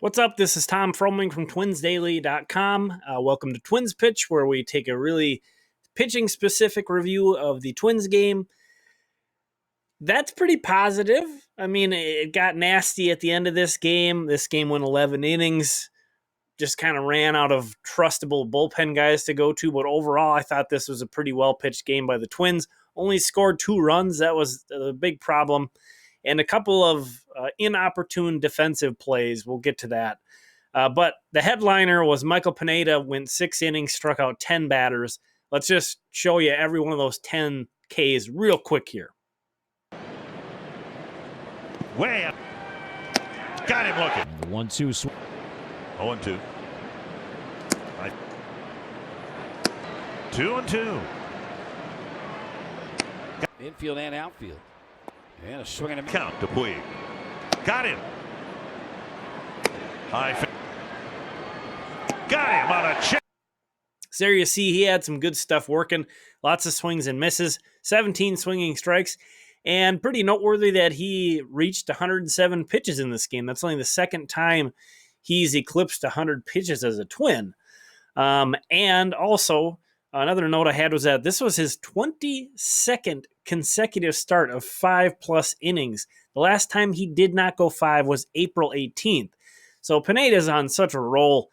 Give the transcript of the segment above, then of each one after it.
What's up? This is Tom Froming from TwinsDaily.com. Welcome to Twins Pitch, where we take a really pitching-specific review of the Twins game. That's pretty positive. I mean, it got nasty at the end of this game. This game went 11 innings. Just kind of ran out of trustable bullpen guys to go to. But overall, I thought this was a pretty well-pitched game by the Twins. Only scored 2 runs. That was a big problem. And a couple of inopportune defensive plays. We'll get to that. But the headliner was Michael Pineda went 6 innings, struck out 10 batters. Let's just show you every one of those 10 Ks real quick here. Way up. Got him looking. The 1-2 swing. 0-2. 2-2. Infield and outfield. And a swing and a Count to Puig. Got him. High. Got him on a check. So there you see he had some good stuff working. Lots of swings and misses. 17 swinging strikes. And pretty noteworthy that he reached 107 pitches in this game. That's only the second time he's eclipsed 100 pitches as a Twin. And also, another note I had was that this was his 22nd consecutive start of 5+ innings. The last time he did not go 5 was April 18th. So Pineda's on such a roll,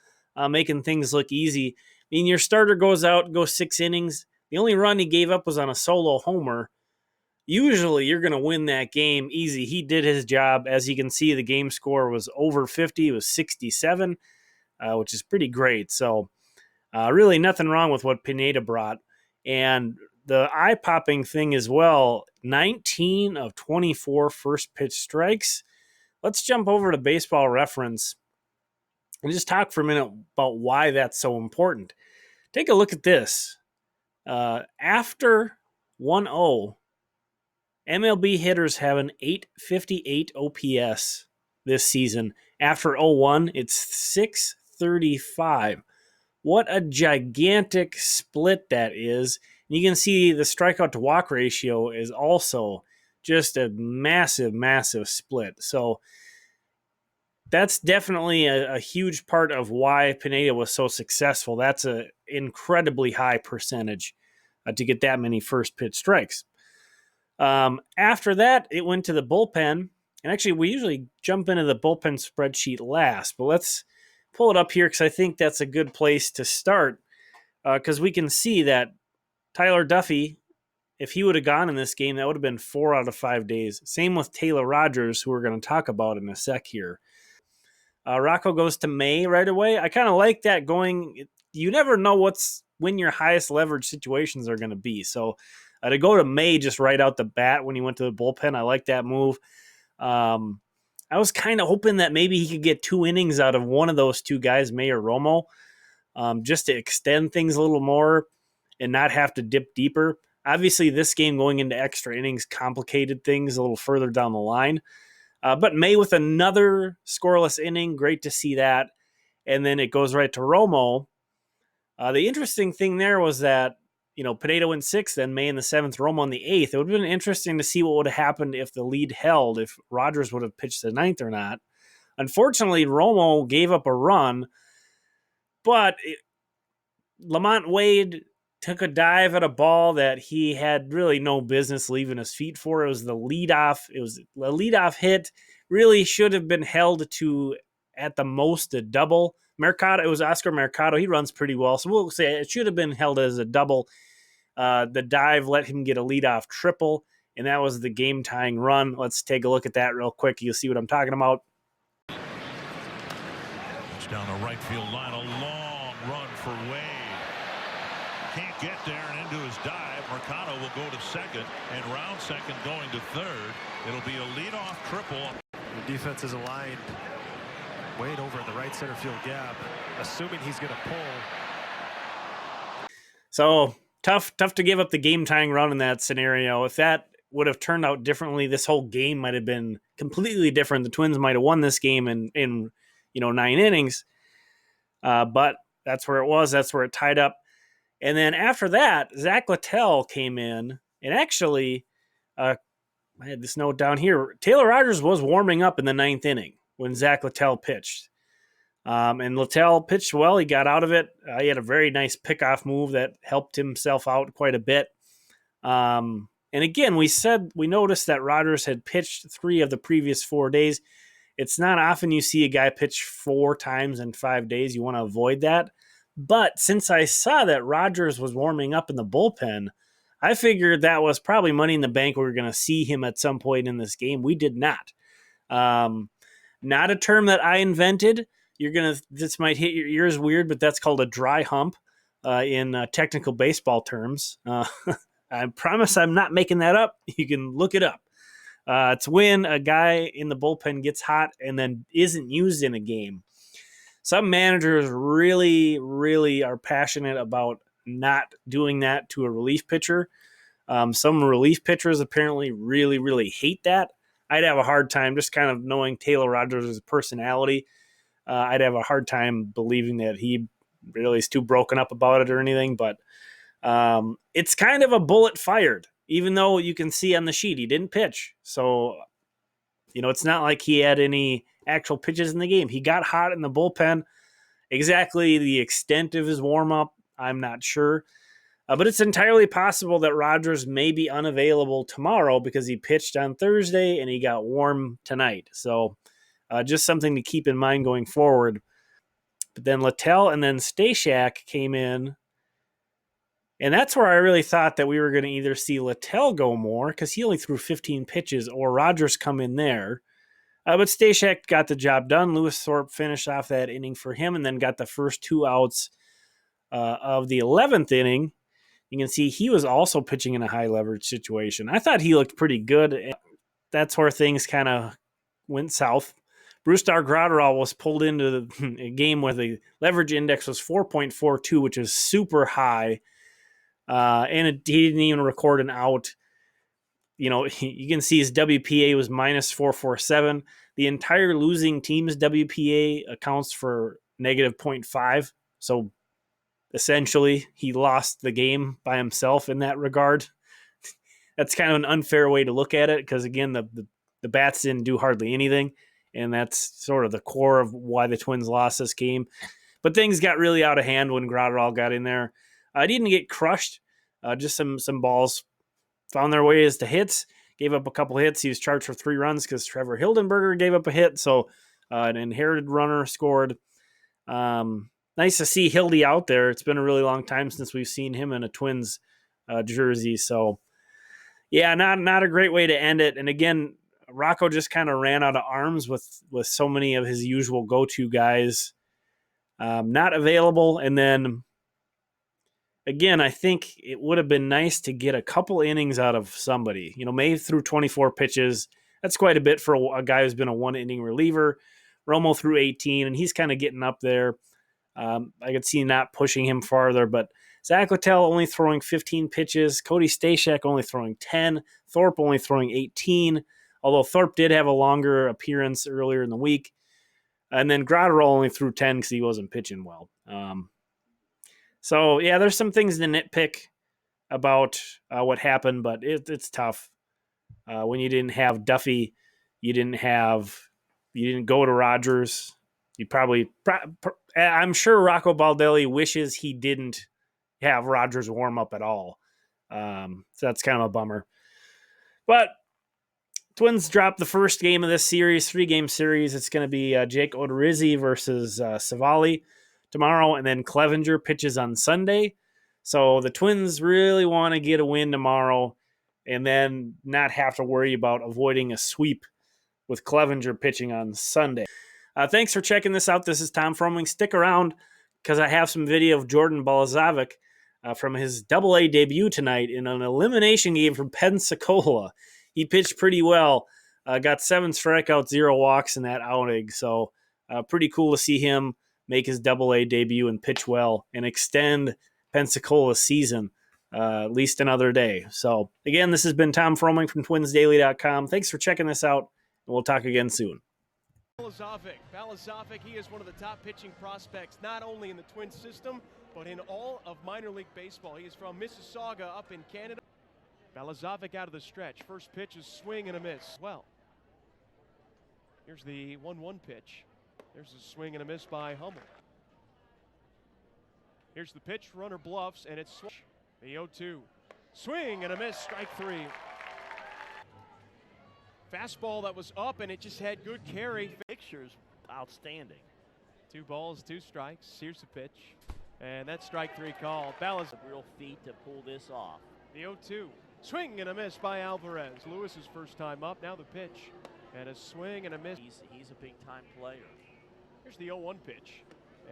making things look easy. I mean, your starter goes out, goes 6 innings. The only run he gave up was on a solo homer. Usually you're going to win that game easy. He did his job. As you can see, the game score was over 50. It was 67, which is pretty great. So really nothing wrong with what Pineda brought. And the eye-popping thing as well, 19 of 24 first pitch strikes. Let's jump over to Baseball Reference and just talk for a minute about why that's so important. Take a look at this. After 1-0, MLB hitters have an 858 OPS this season. After 0-1, it's 635. What a gigantic split that is. And you can see the strikeout to walk ratio is also just a massive, massive split. So that's definitely a huge part of why Pineda was so successful. That's an incredibly high percentage to get that many first pitch strikes. After that, it went to the bullpen. And actually, we usually jump into the bullpen spreadsheet last. But let's pull it up here because I think that's a good place to start. Because we can see that Tyler Duffy, if he would have gone in this game, that would have been 4 out of 5 days. Same with Taylor Rogers, who we're going to talk about in a sec here. Rocco goes to May right away. I kind of like that going. You never know when your highest leverage situations are going to be. So to go to May just right out the bat when he went to the bullpen, I like that move. I was kind of hoping that maybe he could get 2 innings out of one of those 2 guys, May or Romo, just to extend things a little more and not have to dip deeper. Obviously, this game going into extra innings complicated things a little further down the line. But May with another scoreless inning, great to see that. And then it goes right to Romo. The interesting thing there was that, Pineda went 6th, then May in the 7th, Romo in the 8th. It would have been interesting to see what would have happened if the lead held, if Rogers would have pitched the 9th or not. Unfortunately, Romo gave up a run, but Lamont Wade took a dive at a ball that he had really no business leaving his feet for. It was the leadoff. It was a leadoff hit. Really should have been held to, at the most, a double. Mercado, it was Oscar Mercado. He runs pretty well, so we'll say it should have been held as a double. The dive let him get a leadoff triple, and that was the game-tying run. Let's take a look at that real quick. You'll see what I'm talking about. It's down the right field line. A long run for Wade. Can't get there and into his dive. Mercado will go to second, and round second going to third. It'll be a leadoff triple. The defense is aligned. Wade over in the right center field gap, assuming he's going to pull. So tough to give up the game-tying run in that scenario. If that would have turned out differently, this whole game might have been completely different. The Twins might have won this game in 9 innings. But that's where it was. That's where it tied up. And then after that, Zach Littell came in, and actually, I had this note down here. Taylor Rogers was warming up in the 9th inning when Zach Littell pitched. And Littell pitched well. He got out of it. He had a very nice pickoff move that helped himself out quite a bit. And again, we noticed that Rogers had pitched 3 of the previous 4 days. It's not often you see a guy pitch 4 times in 5 days. You want to avoid that. But since I saw that Rogers was warming up in the bullpen, I figured that was probably money in the bank. We were going to see him at some point in this game. We did not. Not a term that I invented. This might hit your ears weird, but that's called a dry hump in technical baseball terms. I promise I'm not making that up. You can look it up. It's when a guy in the bullpen gets hot and then isn't used in a game. Some managers really, really are passionate about not doing that to a relief pitcher. Some relief pitchers apparently really, really hate that. I'd have a hard time just kind of knowing Taylor Rogers' personality. I'd have a hard time believing that he really is too broken up about it or anything, but it's kind of a bullet fired, even though you can see on the sheet he didn't pitch. So, it's not like he had any actual pitches in the game. He got hot in the bullpen. Exactly the extent of his warm-up, I'm not sure. But it's entirely possible that Rogers may be unavailable tomorrow because he pitched on Thursday and he got warm tonight. So just something to keep in mind going forward. But then Littell and then Stashak came in. And that's where I really thought that we were going to either see Littell go more because he only threw 15 pitches or Rogers come in there. But Stashak got the job done. Lewis Thorpe finished off that inning for him and then got the first 2 outs of the 11th inning. You can see he was also pitching in a high leverage situation. I thought he looked pretty good. That's where things kind of went south. Brusdar Graterol was pulled into a game where the leverage index was 4.42, which is super high. And he didn't even record an out. You can see his WPA was minus 447. The entire losing team's WPA accounts for negative 0.5. So essentially, he lost the game by himself in that regard. That's kind of an unfair way to look at it because, again, the bats didn't do hardly anything, and that's sort of the core of why the Twins lost this game. But things got really out of hand when Graterol got in there. He didn't get crushed. Just some balls found their ways to hits. Gave up a couple hits. He was charged for 3 runs because Trevor Hildenberger gave up a hit, so an inherited runner scored. Nice to see Hildy out there. It's been a really long time since we've seen him in a Twins jersey. So, yeah, not a great way to end it. And again, Rocco just kind of ran out of arms with so many of his usual go-to guys not available. And then, again, I think it would have been nice to get a couple innings out of somebody. May threw 24 pitches. That's quite a bit for a guy who's been a 1-inning reliever. Romo threw 18, and he's kind of getting up there. I could see not pushing him farther, but Zach Littell only throwing 15 pitches, Cody Stashak only throwing 10, Thorpe only throwing 18, although Thorpe did have a longer appearance earlier in the week, and then Graterol only threw 10 because he wasn't pitching well. So, yeah, there's some things to nitpick about what happened, but it's tough. When you didn't have Duffy, you didn't go to Rogers. I'm sure Rocco Baldelli wishes he didn't have Rogers warm up at all. So that's kind of a bummer. But Twins dropped the first game of this series, 3-game series. It's going to be Jake Odorizzi versus Savali tomorrow, and then Clevenger pitches on Sunday. So the Twins really want to get a win tomorrow and then not have to worry about avoiding a sweep with Clevenger pitching on Sunday. Thanks for checking this out. This is Tom Froming. Stick around because I have some video of Jordan Balazovic from his Double-A debut tonight in an elimination game from Pensacola. He pitched pretty well. Got 7 strikeouts, 0 walks in that outing. So pretty cool to see him make his Double-A debut and pitch well and extend Pensacola's season at least another day. So, again, this has been Tom Froming from TwinsDaily.com. Thanks for checking this out, and we'll talk again soon. Balazovic, he is one of the top pitching prospects, not only in the Twins system, but in all of minor league baseball. He is from Mississauga up in Canada. Balazovic out of the stretch. First pitch is swing and a miss. Well, here's the 1-1 pitch. There's a swing and a miss by Hummel. Here's the pitch, runner bluffs, and it's the 0-2. Swing and a miss, strike 3. Fastball that was up, and it just had good carry. Pictures outstanding. 2 balls, 2 strikes. Here's the pitch, and that's strike 3 called. Ballas, A real feat to pull this off. the 0-2. Swing and a miss by Alvarez. Lewis's first time up. Now the pitch, and a swing and a miss. He's a big-time player. Here's the 0-1 pitch,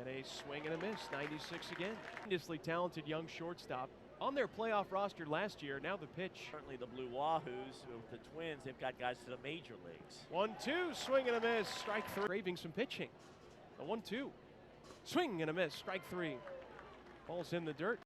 and a swing and a miss. 96 again. Tremendously talented young shortstop. On their playoff roster last year, now the pitch. Certainly the Blue Wahoos with the Twins, they've got guys to the major leagues. 1-2, swing and a miss, strike 3. Craving some pitching. A 1-2, swing and a miss, strike 3. Ball's in the dirt.